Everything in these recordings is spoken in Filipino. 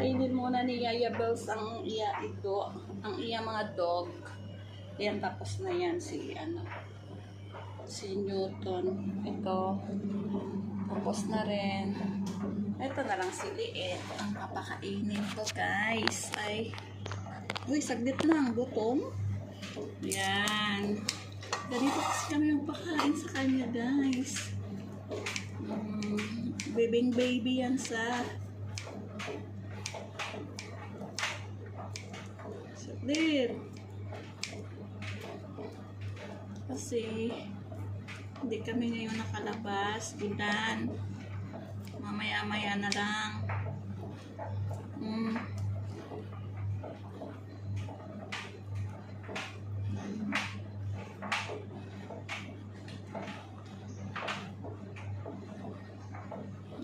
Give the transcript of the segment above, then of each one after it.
Kakainin muna ni Yaya Bells ang ang iya mga dog. Yan, tapos na yan si Newton. Ito, tapos na rin. Ito na lang si Liet. Ang papakainin ko, guys. Uy, saglit lang. Gutom. Yan. Ganito kasi kami yung pakain sa kanya, guys. Baby yan sa... Saglit. Kasi hindi kami ngayon nakalabas. Bulan. Mamaya-maya na lang.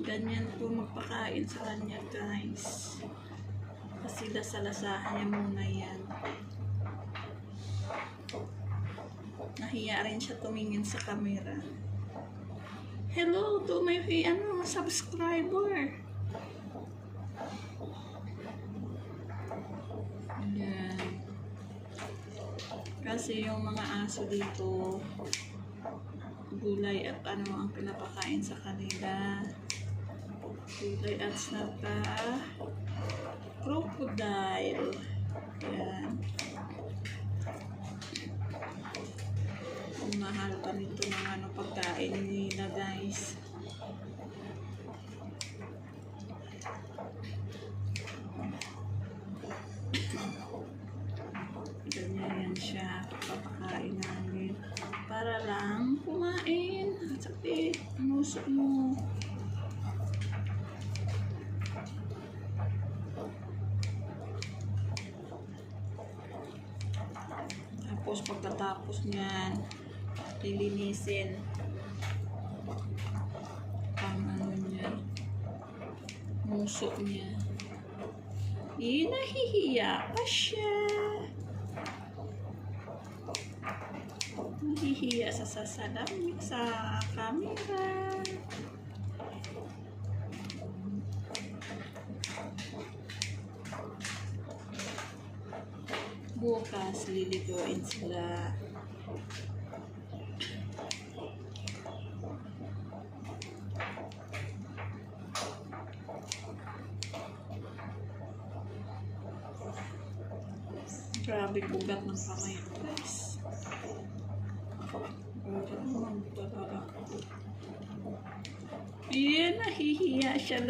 Ganyan po magpakain sa kanya, guys. Kasi lasalasahan niya muna yan. Nahiya rin siya tumingin sa camera. Hello to my subscriber. Yan. Kasi yung mga aso dito, gulay at ang pinapakain sa kanila. Gulay at snata, crocodile. Yan. Ang mahal pa nito ng pagkain nila, guys. Ganyan yan siya. Papakain namin. Para lang kumain. Sakit. Ang usok mo. Tapos pagkatapos niyan, lilinisin ang niya, musok niya. Nahihiya pa siya. Nahihiya sa sasalamik sa camera. Bukas liliguin sila. Grabe bugat ng kamay, guys. Nahihiya siya